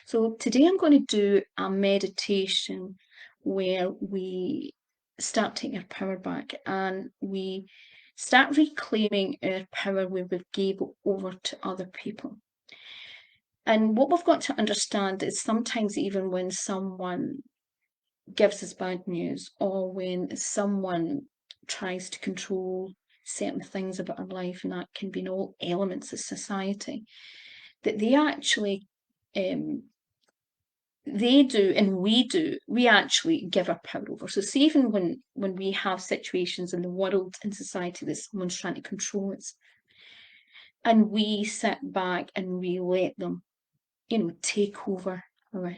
So today I'm going to do a meditation where we start taking our power back and we start reclaiming our power where we gave over to other people. And what we've got to understand is sometimes even when someone gives us bad news or when someone tries to control certain things about our life, and that can be in all elements of society, that they actually they do and we actually give our power over. So see, even when we have situations in the world, in society, that someone's trying to control us, and we sit back and we let them, take over,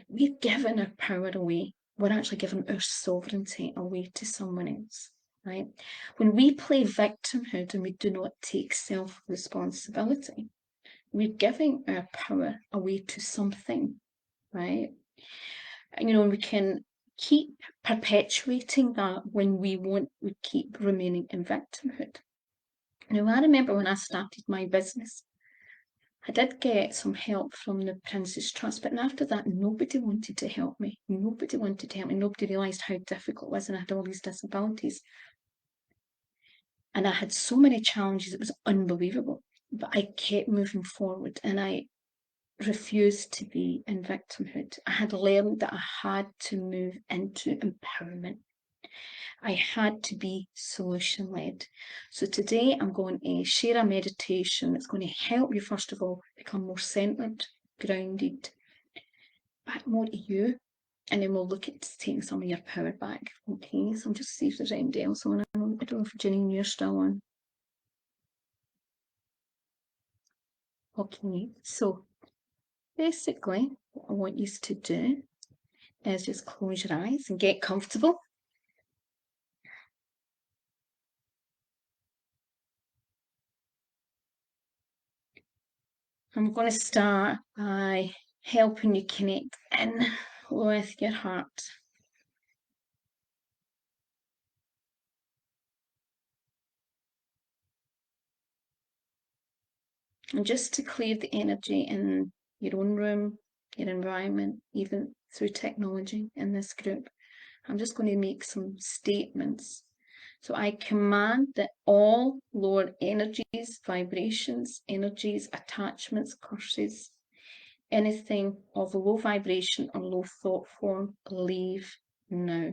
we've given our power away. We're actually giving our sovereignty away to someone else, right? When we play victimhood and we do not take self-responsibility, we're giving our power away to something, right? We can keep perpetuating that when we keep remaining in victimhood. Now, I remember when I started my business, I did get some help from the Prince's Trust, but after that, nobody wanted to help me. Nobody wanted to help me. Nobody realised how difficult it was, and I had all these disabilities. And I had so many challenges, it was unbelievable. But I kept moving forward, and I refused to be in victimhood. I had learned that I had to move into empowerment. I had to be solution led. So today I'm going to share a meditation that's going to help you, first of all, become more centered, grounded, back more to you. And then we'll look at taking some of your power back. Okay, so I'll just see if there's anybody else on. I don't know if Janine, you're still on. Okay, so basically, what I want you to do is just close your eyes and get comfortable. I'm going to start by helping you connect in with your heart. And just to clear the energy in your own room, your environment, even through technology in this group, I'm just going to make some statements. So I command that all lower energies, vibrations, energies, attachments, curses, anything of low vibration or low thought form, leave now.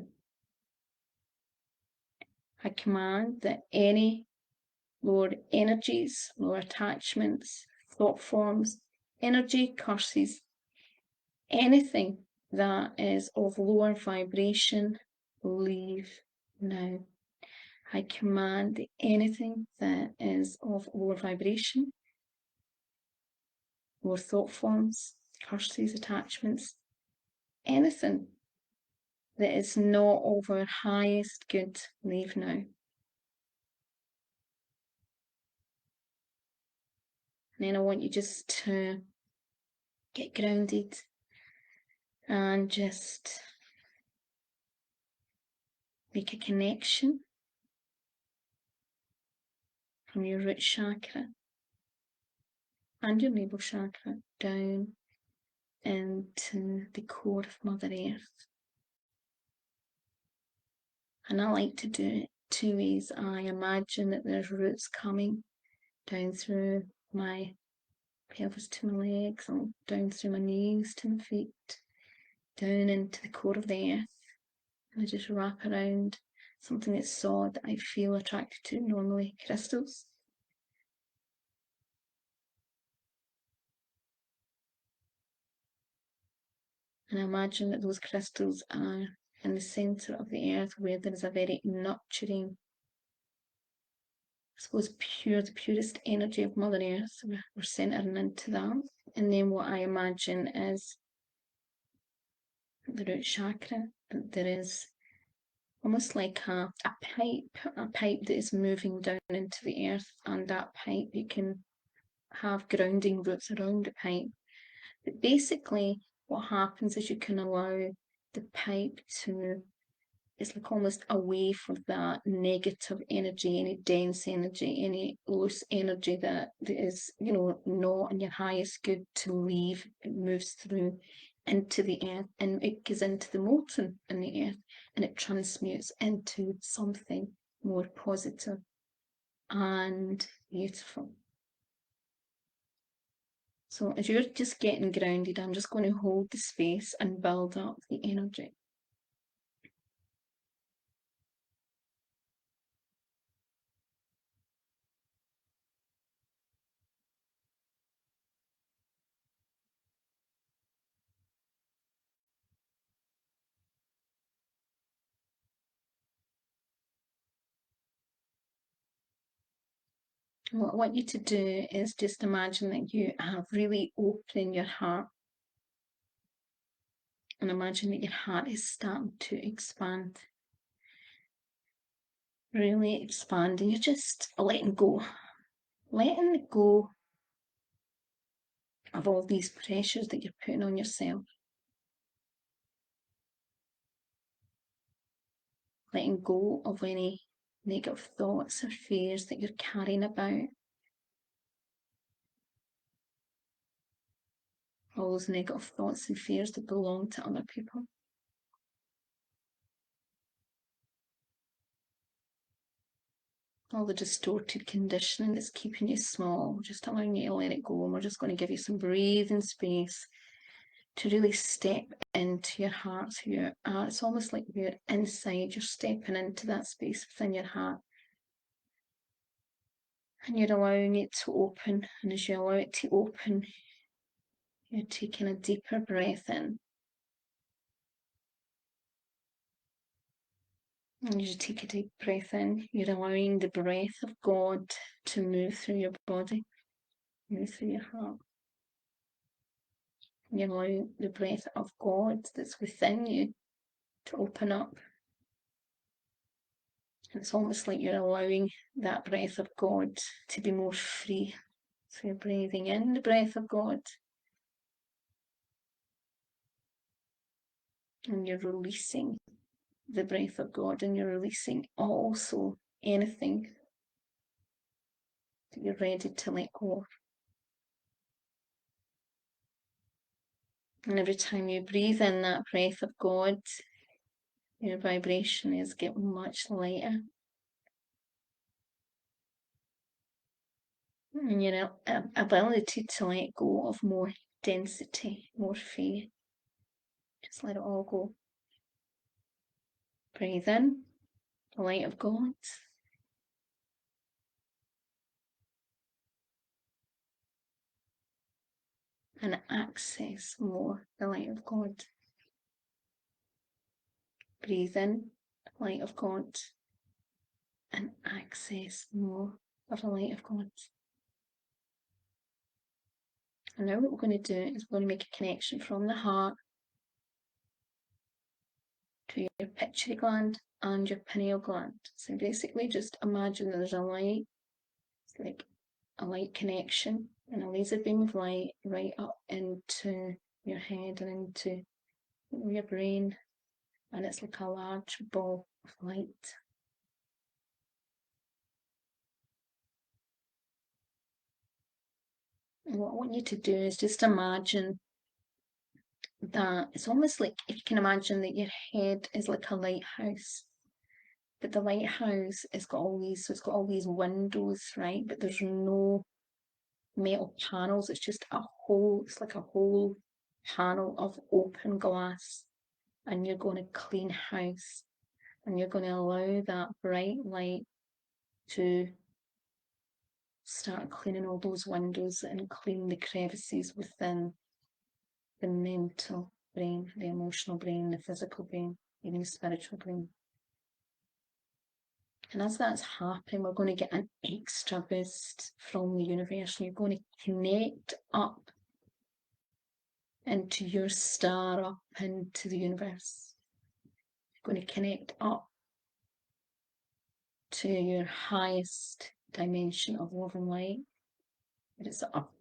I command that any lower energies, lower attachments, thought forms, energy, curses, anything that is of lower vibration, leave now. I command that anything that is of lower vibration, lower thought forms, curses, attachments, anything that is not of our highest good, leave now. And then I want you just to get grounded and just make a connection from your root chakra and your navel chakra down into the core of Mother Earth. And I like to do it two ways. I imagine that there's roots coming down through my pelvis to my legs, or down through my knees to my feet, down into the core of the earth. And I just wrap around something that's solid that I feel attracted to, normally crystals. And I imagine that those crystals are in the centre of the earth, where there is a very nurturing, I suppose, the purest energy of Mother Earth. So we're centering into that. And then what I imagine is the root chakra. There is almost like a pipe that is moving down into the earth, and that pipe, you can have grounding roots around the pipe. But basically what happens is you can allow the pipe to, it's like almost away from that negative energy, any dense energy, any loose energy that is, not in your highest good, to leave. It moves through into the earth, and it goes into the molten in the earth, and it transmutes into something more positive and beautiful. So as you're just getting grounded, I'm just going to hold the space and build up the energy. What I want you to do is just imagine that you have really opened your heart, and imagine that your heart is starting to expand, really expanding. You're just letting go of all these pressures that you're putting on yourself, letting go of any negative thoughts or fears that you're carrying about, all those negative thoughts and fears that belong to other people. All the distorted conditioning that's keeping you small, just allowing you to let it go. And we're just going to give you some breathing space to really step into your heart. So it's almost like you're inside, you're stepping into that space within your heart. And you're allowing it to open. And as you allow it to open, you're taking a deeper breath in. And as you take a deep breath in, you're allowing the breath of God to move through your body, move through your heart. You allow the breath of God that's within you to open up. And it's almost like you're allowing that breath of God to be more free. So you're breathing in the breath of God, and you're releasing the breath of God, and you're releasing also anything that you're ready to let go of. And every time you breathe in that breath of God, your vibration is getting much lighter. And your ability to let go of more density, more fear. Just let it all go. Breathe in the light of God. And access more the light of God. Breathe in the light of God and access more of the light of God. And now what we're going to do is we're going to make a connection from the heart to your pituitary gland and your pineal gland. So basically just imagine there's a light, it's like a light connection and a laser beam of light right up into your head and into your brain, and it's like a large ball of light. And what I want you to do is just imagine that it's almost like, if you can imagine that your head is like a lighthouse, but the lighthouse has got all these, so it's got all these windows, right? But there's no metal panels. It's just a whole, it's like a whole panel of open glass, and you're going to clean house, and you're going to allow that bright light to start cleaning all those windows and clean the crevices within the mental brain, the emotional brain, the physical brain, even the spiritual brain. And as that's happening, we're going to get an extra boost from the universe. And you're going to connect up into your star, up into the universe. You're going to connect up to your highest dimension of love and light. It's up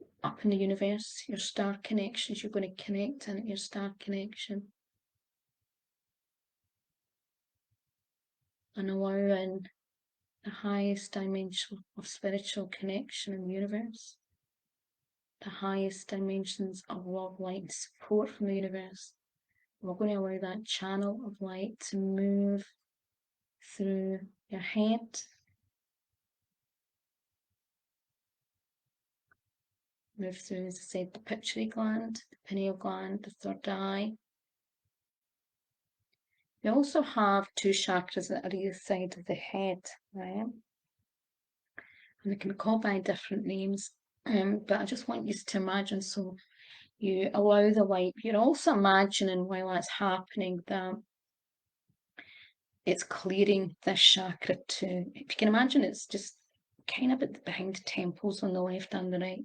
in the universe, your star connections. You're going to connect in your star connection. And allow in the highest dimension of spiritual connection in the universe. the highest dimensions of love, light, and support from the universe. We're going to allow that channel of light to move through your head, move through, as I said, the pituitary gland, the pineal gland, the third eye. We also have two chakras that are either side of the head, right? And they can be called by different names, but I just want you to imagine, so you allow the light, you're also imagining while that's happening that it's clearing this chakra too. If you can imagine, it's just kind of behind the temples on the left and the right.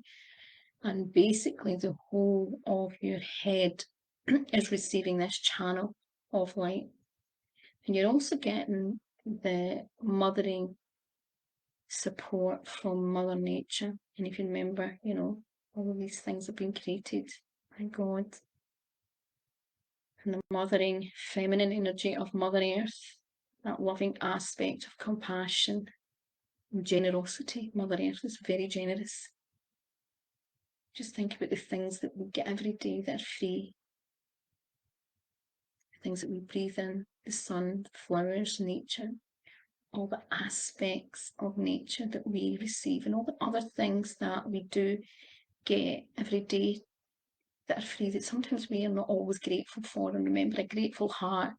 And basically the whole of your head is receiving this channel of light. And you're also getting the mothering support from Mother Nature. And if you remember, all of these things have been created by God. And the mothering feminine energy of Mother Earth, that loving aspect of compassion and generosity. Mother Earth is very generous. Just think about the things that we get every day that are free. The things that we breathe in, the sun, the flowers, nature, all the aspects of nature that we receive, and all the other things that we do get every day that are free, that sometimes we are not always grateful for. And remember, a grateful heart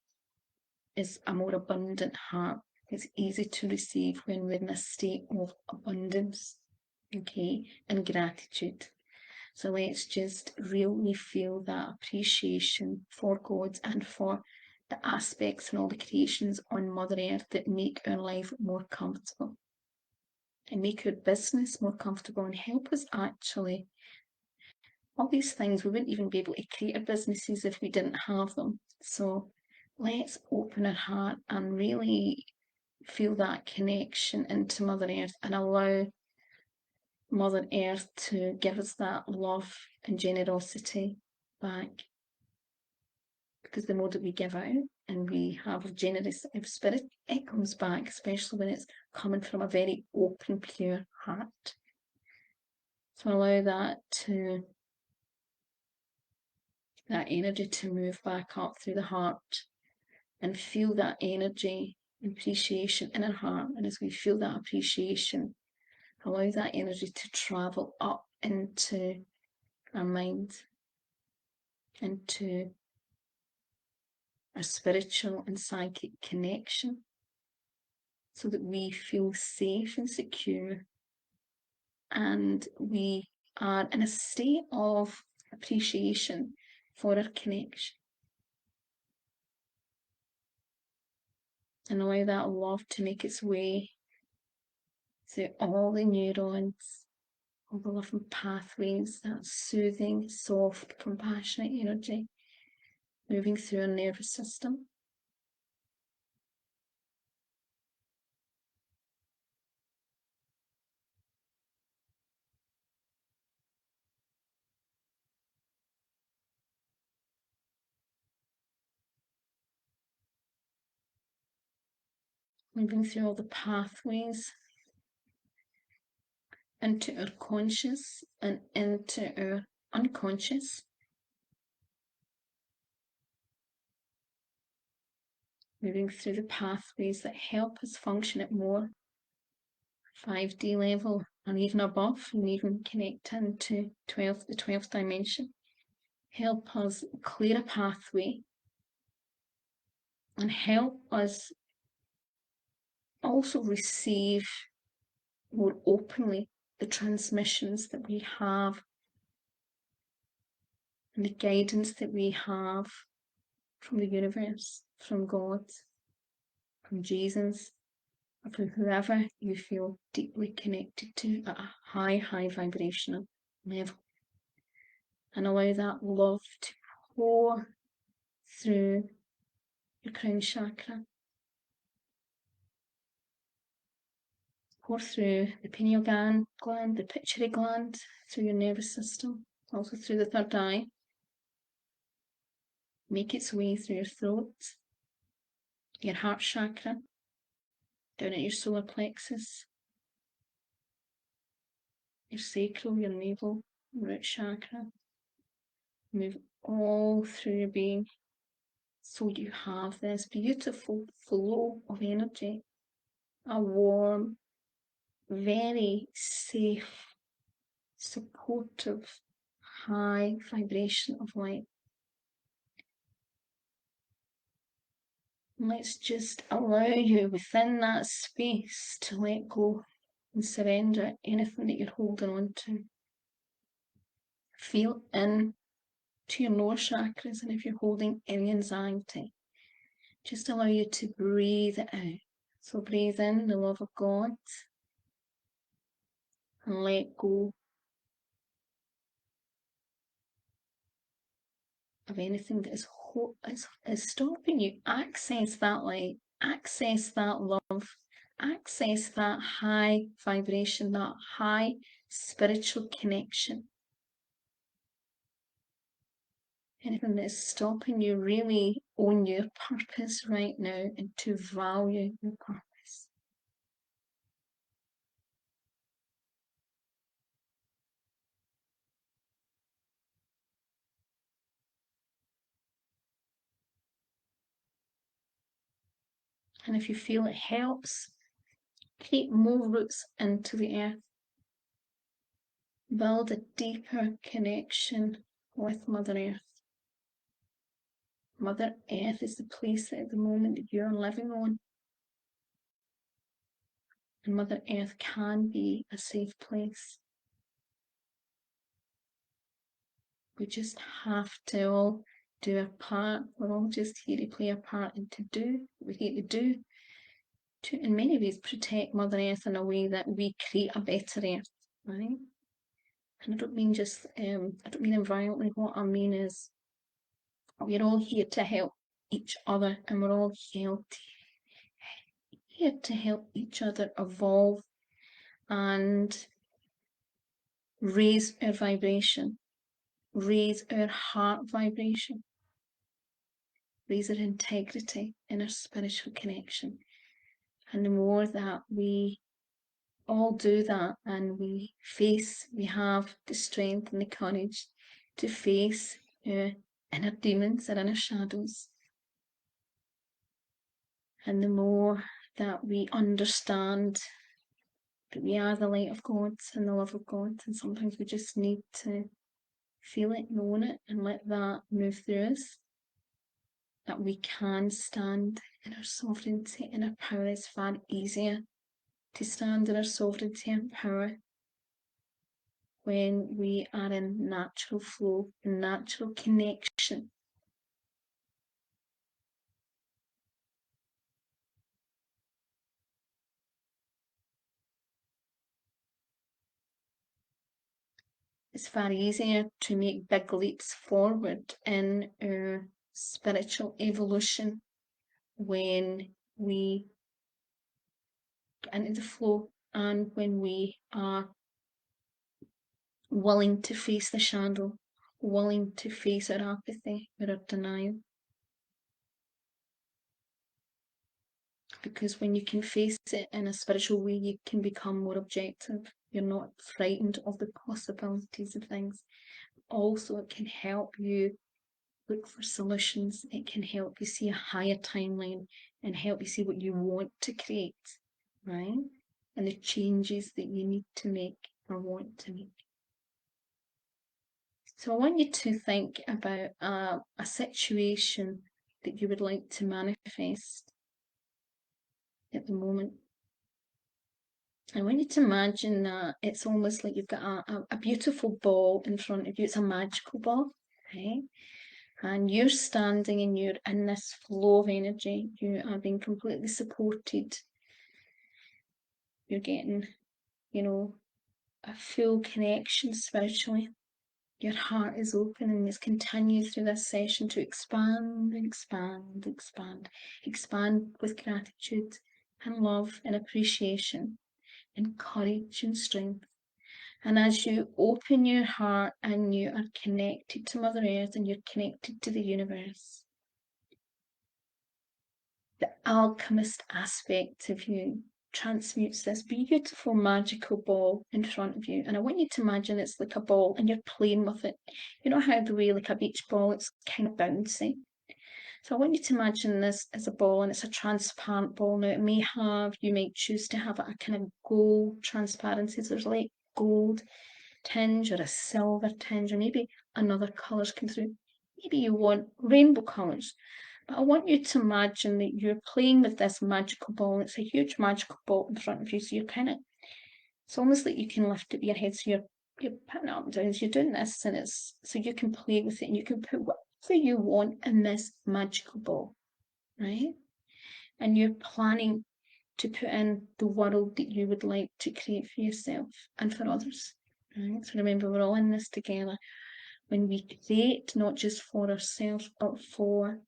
is a more abundant heart. It's easy to receive when we're in a state of abundance, okay, and gratitude. So let's just really feel that appreciation for God and for the aspects and all the creations on Mother Earth that make our life more comfortable and make our business more comfortable and help us actually. All these things, we wouldn't even be able to create our businesses if we didn't have them. So let's open our heart and really feel that connection into Mother Earth and allow Mother Earth to give us that love and generosity back. Because the more that we give out and we have a generous spirit, it comes back, especially when it's coming from a very open, pure heart. So allow that energy to move back up through the heart and feel that energy, appreciation in our heart. And as we feel that appreciation, allow that energy to travel up into our mind, into our spiritual and psychic connection, so that we feel safe and secure and we are in a state of appreciation for our connection. And allow that love to make its way through all the neurons, all the loving pathways, that soothing, soft, compassionate energy moving through our nervous system. Moving through all the pathways into our conscious and into our unconscious. Moving through the pathways that help us function at more 5D level and even above, and even connect into the 12th dimension. Help us clear a pathway and help us also receive more openly the transmissions that we have and the guidance that we have from the universe, from God, from Jesus, or from whoever you feel deeply connected to at a high vibrational level. And allow that love to pour through your crown chakra, pour through the pineal gland, the pituitary gland, through your nervous system, also through the third eye. Make its way through your throat, your heart chakra, down at your solar plexus, your sacral, your navel, root chakra. Move all through your being so you have this beautiful flow of energy, a warm, very safe, supportive, high vibration of light. Let's just allow you within that space to let go and surrender anything that you're holding on to. Feel in to your lower chakras, and if you're holding any anxiety, just allow you to breathe it out. So breathe in the love of God and let go of anything that is stopping you. Access that light, access that love, access that high vibration, that high spiritual connection. Anything that is stopping you really own your purpose right now and to value your purpose. And if you feel it helps, create more roots into the earth. Build a deeper connection with Mother Earth. Mother Earth is the place at the moment that you're living on. And Mother Earth can be a safe place. We just have to all do our part. We're all just here to play our part and to do what we're here to do. To, in many ways, protect Mother Earth in a way that we create a better Earth, right? And I don't mean just, I don't mean environmentally. What I mean is, we're all here to help each other, and we're all here to help each other evolve and raise our vibration, raise our heart vibration, raise our integrity in our spiritual connection. And the more that we all do that and we have the strength and the courage to face our inner demons and inner shadows. And the more that we understand that we are the light of God and the love of God, and sometimes we just need to feel it, know it, and let that move through us, that we can stand in our sovereignty and our power. Is far easier to stand in our sovereignty and power when we are in natural flow, natural connection. It's far easier to make big leaps forward in our spiritual evolution when we get into the flow and when we are willing to face the shadow, willing to face our apathy or our denial. Because when you can face it in a spiritual way, you can become more objective. You're not frightened of the possibilities of things. Also, it can help you look for solutions. It can help you see a higher timeline and help you see what you want to create, right? And the changes that you need to make or want to make. So I want you to think about a situation that you would like to manifest at the moment. I want you to imagine that it's almost like you've got a beautiful ball in front of you. It's a magical ball, right? And you're standing and you're in this flow of energy. You are being completely supported. You're getting, a full connection spiritually. Your heart is open, and it's continued through this session to expand, expand, expand, expand with gratitude and love and appreciation and courage and strength. And as you open your heart and you are connected to Mother Earth and you're connected to the universe, the alchemist aspect of you transmutes this beautiful magical ball in front of you. And I want you to imagine it's like a ball and you're playing with it. You know how the way like a beach ball, it's kind of bouncy. So I want you to imagine this as a ball, and it's a transparent ball. Now you might choose to have a kind of gold transparency. So there's like gold tinge or a silver tinge, or maybe another colours come through. Maybe you want rainbow colours. But I want you to imagine that you're playing with this magical ball. It's a huge magical ball in front of you. So you're it's almost like you can lift up your head. So you're putting it up and down. So you're doing this, and it's so you can play with it, and you can put whatever you want in this magical ball, right? And you're planning to put in the world that you would like to create for yourself and for others. Right? So remember, we're all in this together. When we create, not just for ourselves, but for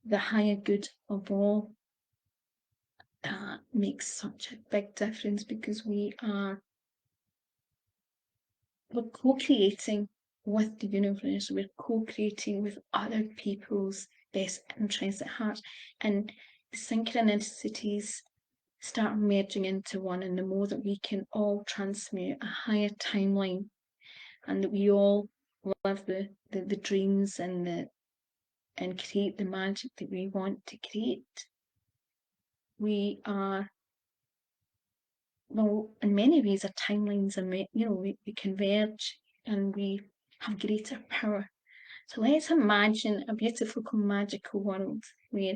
the higher good of all, that makes such a big difference, because we're co-creating with the universe, we're co-creating with other people's best interests at heart, and the synchronicities start merging into one. And the more that we can all transmute a higher timeline, and that we all live the dreams and create the magic that we want to create, we are, well, in many ways, our timelines are, we converge and we have greater power. So let's imagine a beautiful, magical world where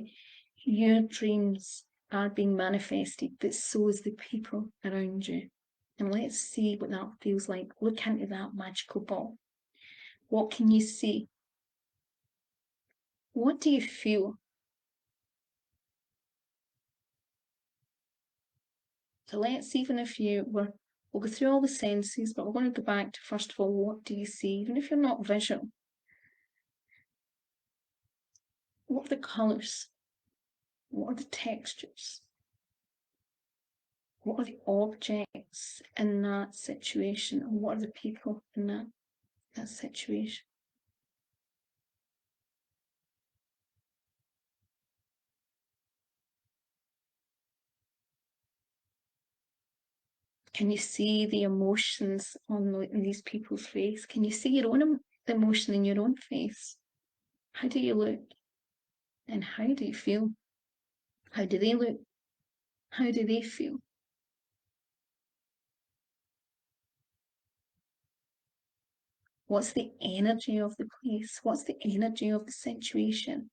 your dreams are being manifested, but so is the people around you. And let's see what that feels like. Look into that magical ball. What can you see? What do you feel? So let's, even if we'll go through all the senses, but we're going to go back to, first of all, what do you see? Even if you're not visual, what are the colours? What are the textures? What are the objects in that situation? And what are the people in that situation? Can you see the emotions in these people's face? Can you see your own emotion in your own face? How do you look? And how do you feel? How do they look? How do they feel? What's the energy of the place? What's the energy of the situation?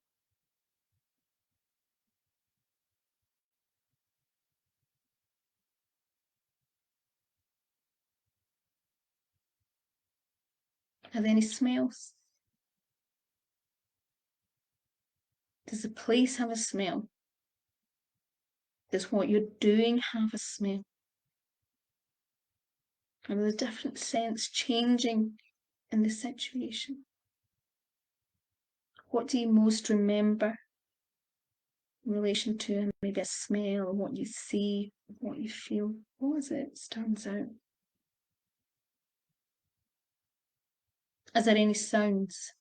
Are there any smells? Does the place have a smell? Does what you're doing have a smell? Are there different scents changing in the situation? What do you most remember in relation to maybe a smell, or what you see, what you feel? What is it stands out? Is there any sounds?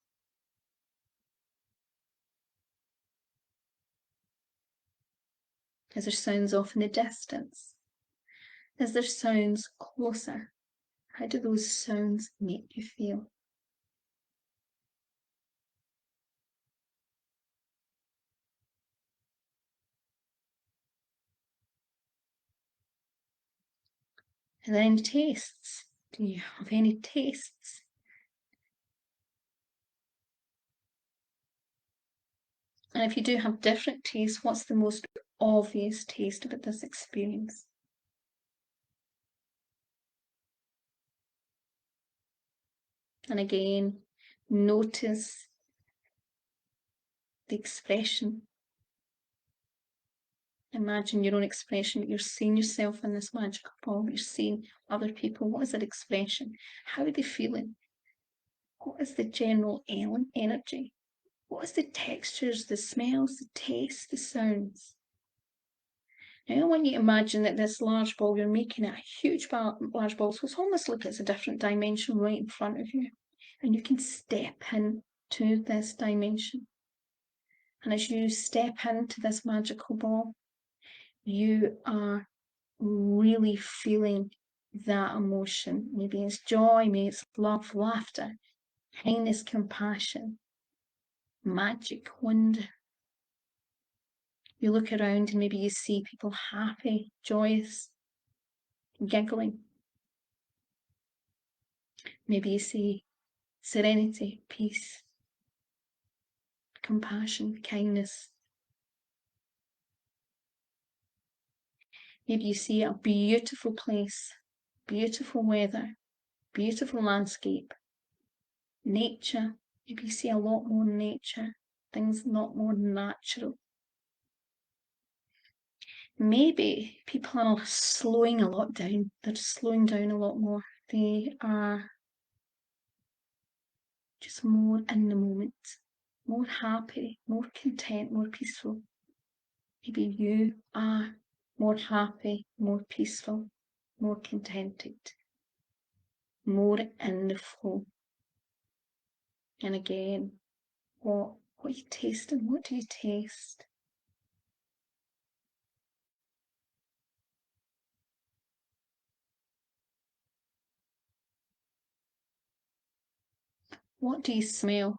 Is there sounds off in the distance? Is there sounds closer? How do those sounds make you feel? Are there any tastes? Do you have any tastes? And if you do have different tastes, what's the most obvious taste about this experience? And again, notice the expression. Imagine your own expression. You're seeing yourself in this magical ball. You're seeing other people. What is their expression? How are they feeling? What is the general energy? What is the textures, the smells, the tastes, the sounds? Now I want you to imagine that this large ball, you're making it a huge large ball, so it's almost like it's a different dimension right in front of you. And you can step into this dimension. And as you step into this magical ball, you are really feeling that emotion. Maybe it's joy, maybe it's love, laughter, kindness, compassion, magic, wonder. You look around and maybe you see people happy, joyous, giggling. Maybe you see serenity, peace, compassion, kindness. Maybe you see a beautiful place, beautiful weather, beautiful landscape, nature. Maybe you see a lot more nature, things a lot more natural. Maybe people are slowing a lot down. They're slowing down a lot more. They are just more in the moment, more happy, more content, more peaceful. Maybe you are more happy, more peaceful, more contented, more in the flow. And again, what are you tasting? What do you taste? What do you smell?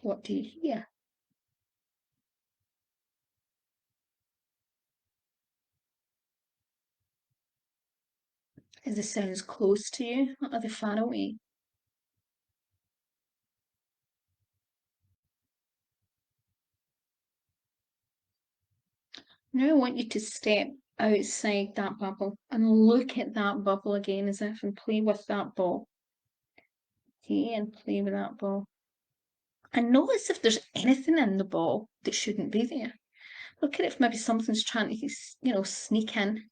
What do you hear? Is the sounds close to you or are they far away? Now I want you to step outside that bubble and look at that bubble again as if and play with that ball. Okay, and play with that ball. And notice if there's anything in the ball that shouldn't be there. Look at it if maybe something's trying to, sneak in.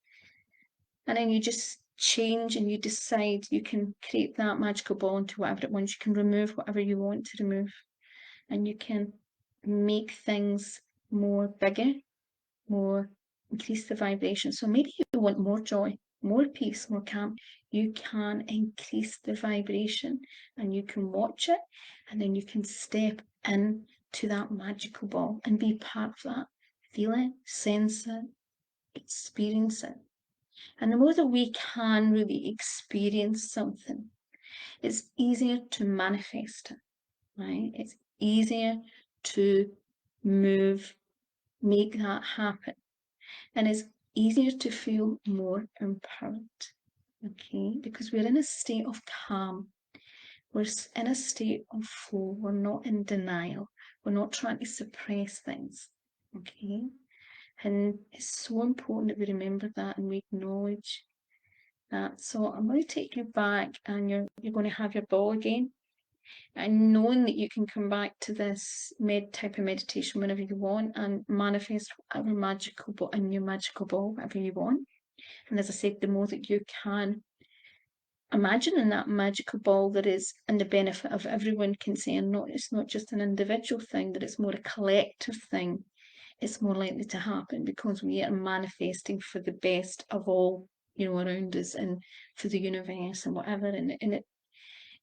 And then you just change and you decide you can create that magical ball into whatever it wants. You can remove whatever you want to remove. And you can make things more bigger, more increase the vibration. So maybe you want more joy, more peace, more calm. You can increase the vibration and you can watch it and then you can step in to that magical ball and be part of that. Feel it, sense it, experience it. And the more that we can really experience something, it's easier to manifest it, right? It's easier to move, make that happen. And it's easier to feel more empowered, okay? Because we're in a state of calm. We're in a state of flow. We're not in denial. We're not trying to suppress things, okay? And it's so important that we remember that and we acknowledge that. So I'm going to take you back and you're going to have your ball again. And knowing that you can come back to this type of meditation whenever you want and manifest whatever magical ball in your magical ball, whatever you want. And as I said, the more that you can imagine in that magical ball that is in the benefit of everyone concerned, it's not just an individual thing, that it's more a collective thing, it's more likely to happen because we are manifesting for the best of all, around us and for the universe and whatever.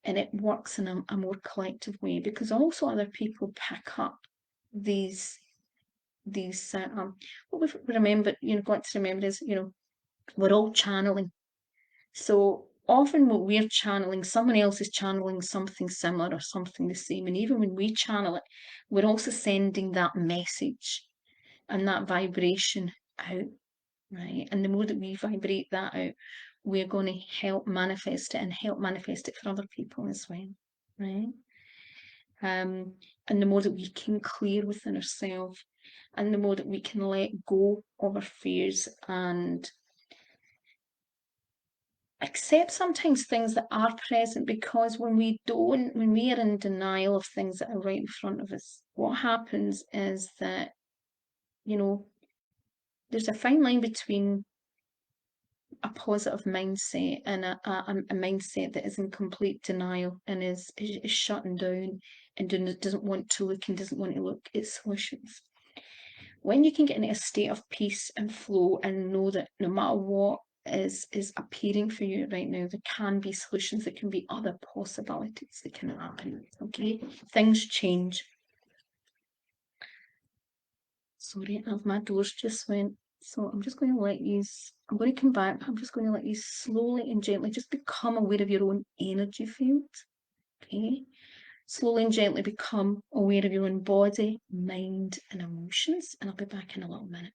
And it works in a more collective way because also other people pick up these what we've remembered, got to remember is, we're all channeling. So often what we're channeling, someone else is channeling something similar or something the same. And even when we channel it, we're also sending that message and that vibration out, right? And the more that we vibrate that out, we're going to help manifest it and help manifest it for other people as well, right? And the more that we can clear within ourselves and the more that we can let go of our fears and accept sometimes things that are present, because when we are in denial of things that are right in front of us, what happens is that, there's a fine line between a positive mindset and a mindset that is in complete denial and is shutting down and doesn't want to look and doesn't want to look at solutions. When you can get into a state of peace and flow and know that no matter what is appearing for you right now, there can be solutions, there can be other possibilities that can happen. Okay, things change. Sorry, my doors just went. So I'm just going to let you, I'm going to come back. I'm just going to let you slowly and gently just become aware of your own energy field. Okay. Slowly and gently become aware of your own body, mind, and emotions. And I'll be back in a little minute.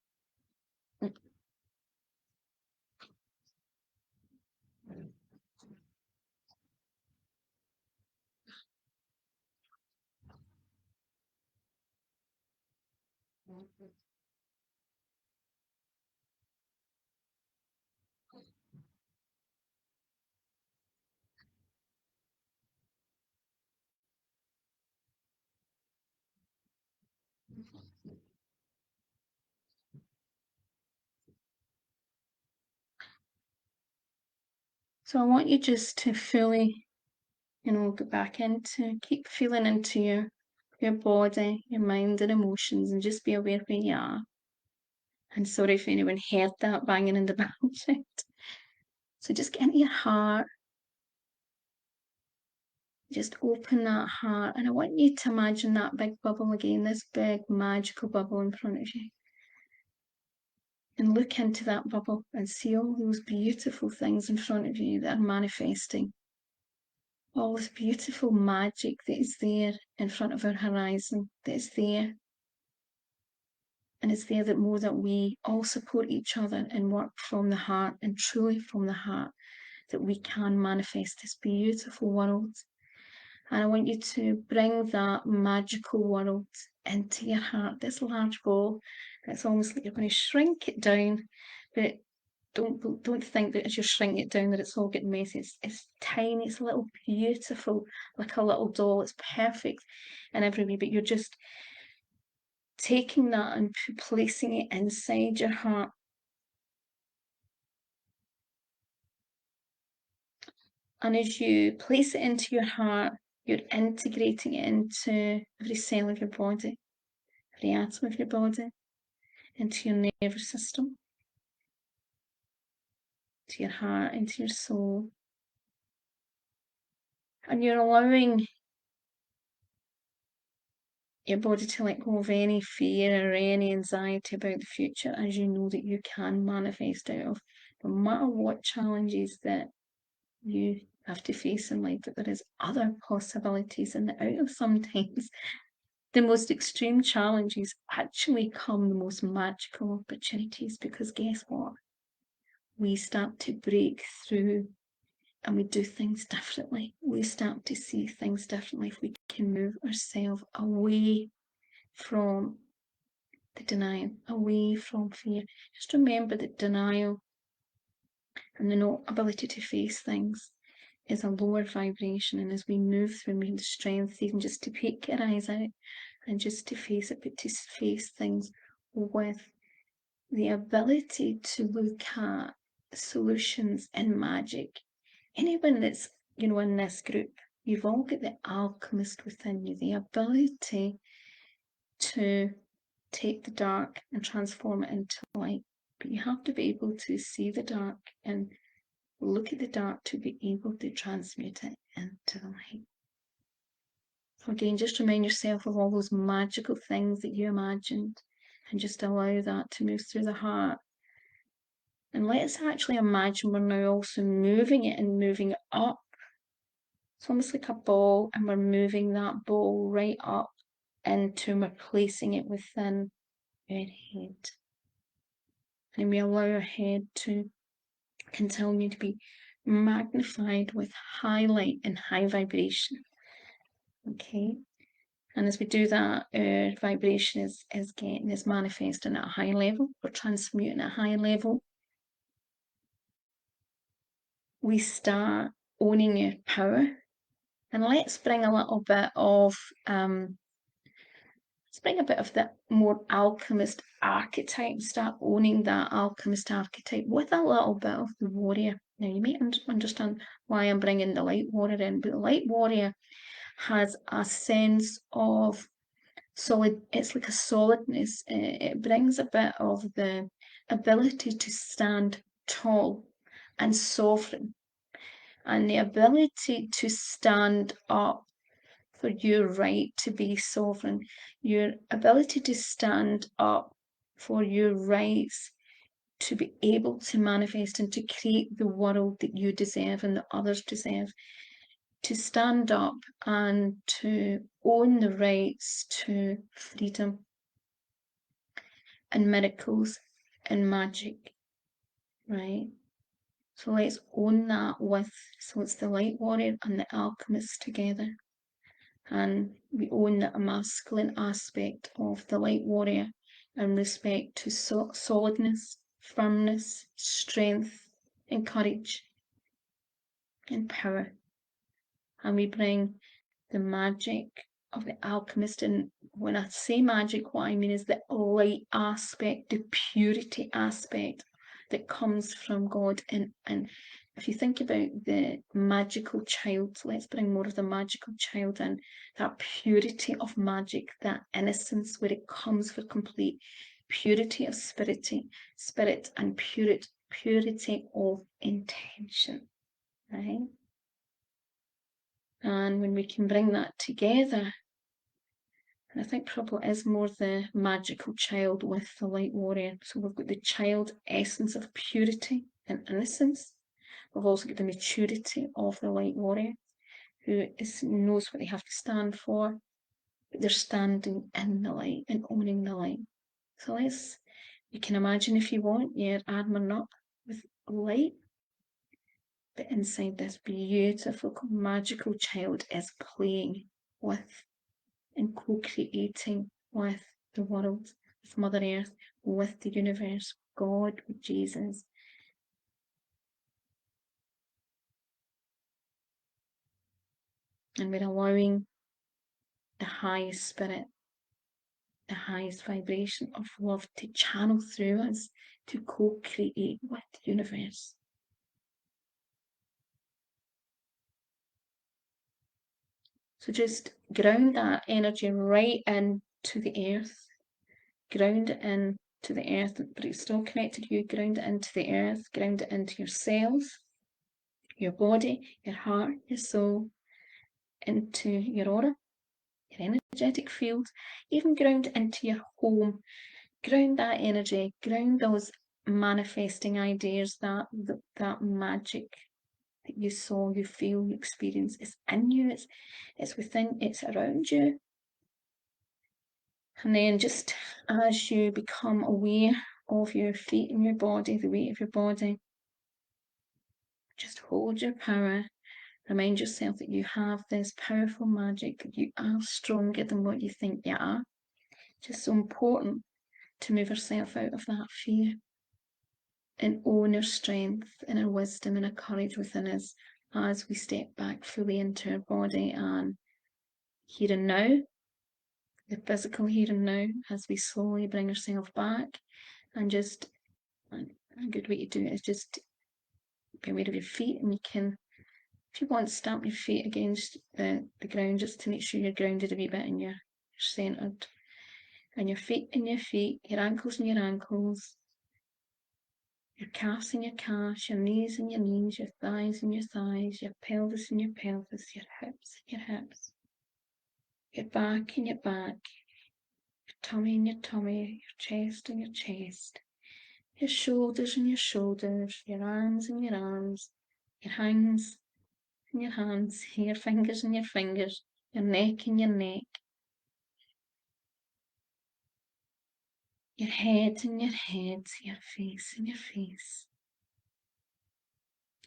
So I want you just to fully, get back into, keep feeling into your body, your mind and emotions, and just be aware where you are. And sorry if anyone heard that banging in the background. So just get into your heart. Just open that heart. And I want you to imagine that big bubble again, this big magical bubble in front of you. And look into that bubble and see all those beautiful things in front of you that are manifesting. All this beautiful magic that is there in front of our horizon, that is there. And it's there that more that we all support each other and work from the heart and truly from the heart, that we can manifest this beautiful world. And I want you to bring that magical world into your heart, this large ball. It's almost like you're going to shrink it down, but don't think that as you're shrinking it down that it's all getting messy. It's tiny, it's a little beautiful, like a little doll. It's perfect in every way, but you're just taking that and placing it inside your heart. And as you place it into your heart, you're integrating it into every cell of your body, every atom of your body, into your nervous system, to your heart, into your soul. And you're allowing your body to let go of any fear or any anxiety about the future, as you know that you can manifest out of, no matter what challenges that you have to face in life, that there is other possibilities, and that out of sometimes the most extreme challenges actually come the most magical opportunities, because guess what? We start to break through and we do things differently. We start to see things differently if we can move ourselves away from the denial, away from fear. Just remember that denial and the no ability to face things is a lower vibration, and as we move through, we have the strength even just to peek our eyes out and just to face it, but to face things with the ability to look at solutions and magic. Anyone that's in this group, you've all got the alchemist within you, the ability to take the dark and transform it into light. But you have to be able to see the dark and look at the dark to be able to transmute it into the light. So again, just remind yourself of all those magical things that you imagined, and just allow that to move through the heart. And let's actually imagine we're now also moving it and moving it up. It's almost like a ball, and we're moving that ball right up into, and we're placing it within our head. And we allow our head to continue to be magnified with high light and high vibration. Okay. And as we do that, our vibration is manifesting at a high level. We're transmuting at a high level. We start owning your power. And let's bring a little bit of the more alchemist archetype. Start owning that alchemist archetype with a little bit of the warrior. Now you may understand why I'm bringing the light warrior in, but the light warrior has a sense of solid. It's like a solidness. It brings a bit of the ability to stand tall and sovereign, and the ability to stand up for your right to be sovereign, your ability to stand up for your rights to be able to manifest and to create the world that you deserve and that others deserve, to stand up and to own the rights to freedom and miracles and magic, right? So let's own that so it's the light warrior and the alchemist together. And we own the masculine aspect of the light warrior in respect to solidness, firmness, strength, and courage and power. And we bring the magic of the alchemist. And when I say magic, what I mean is the light aspect, the purity aspect that comes from God. And if you think about the magical child, let's bring more of the magical child in, that purity of magic, that innocence where it comes for complete purity of spirit and purity of intention, right? And when we can bring that together, and I think probably is more the magical child with the light warrior. So we've got the child essence of purity and innocence. We've also got the maturity of the light warrior, who knows what they have to stand for, but they're standing in the light and owning the light. So you can imagine if you want, you're armoring up with light, but inside this beautiful magical child is playing with and co-creating with the world, with Mother Earth, with the universe, God, with Jesus. And we're allowing the highest spirit, the highest vibration of love to channel through us to co-create with the universe. So just ground that energy right into the earth, ground it into the earth, but it's still connected to you. Ground it into the earth, ground it into your cells, your body, your heart, your soul, into your aura, your energetic field, even ground into your home. Ground that energy, ground those manifesting ideas, that magic that you saw, you feel, you experience is in you, it's within, it's around you. And then just as you become aware of your feet and your body, the weight of your body, just hold your power. Remind yourself that you have this powerful magic, that you are stronger than what you think you are. Just so important to move ourselves out of that fear and own our strength and our wisdom and our courage within us as we step back fully into our body and here and now, the physical here and now, as we slowly bring ourselves back. And just a good way to do it is just be aware of your feet, and you can, if you want, stamp your feet against the ground just to make sure you're grounded a wee bit and you're centered. And your feet in your feet, your ankles in your ankles, your calves in your calves, your knees in your knees, your thighs in your thighs, your pelvis in your pelvis, your hips in your hips, your back in your back, your tummy in your tummy, your chest in your chest, your shoulders in your shoulders, your arms in your arms, your hands in your hands, your fingers in your fingers, your neck in your neck, your head in your head, your face in your face.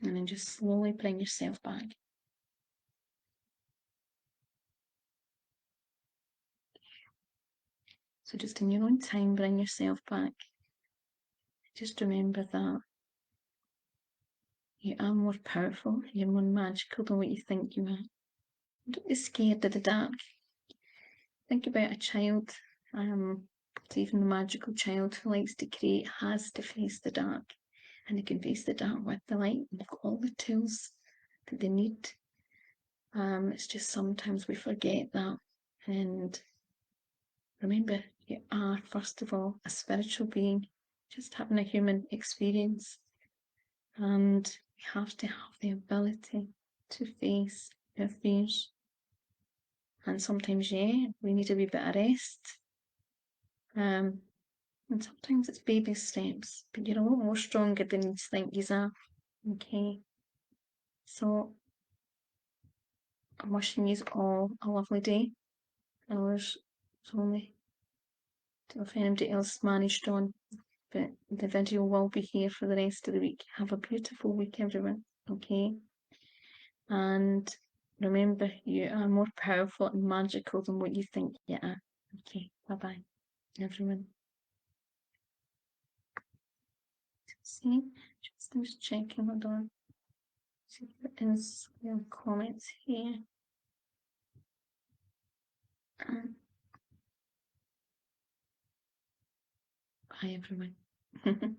And then just slowly bring yourself back. So just in your own time, bring yourself back. Just remember that you are more powerful, you're more magical than what you think you are. Don't be scared of the dark. Think about a child, even the magical child who likes to create has to face the dark. And they can face the dark with the light, and they've got all the tools that they need. It's just sometimes we forget that. And remember, you are, first of all, a spiritual being, just having a human experience. And we have to have the ability to face our fears. And sometimes, yeah, we need a wee bit of rest. And sometimes it's baby steps, but you're a lot more stronger than you think you are. Okay. So I'm wishing you all a lovely day. And there's only if anybody else managed on, but the video will be here for the rest of the week. Have a beautiful week, everyone. Okay. And remember, you are more powerful and magical than what you think you are. Okay. Bye-bye, everyone. See, just checking. Hold on. See if there is comments here. Bye, everyone.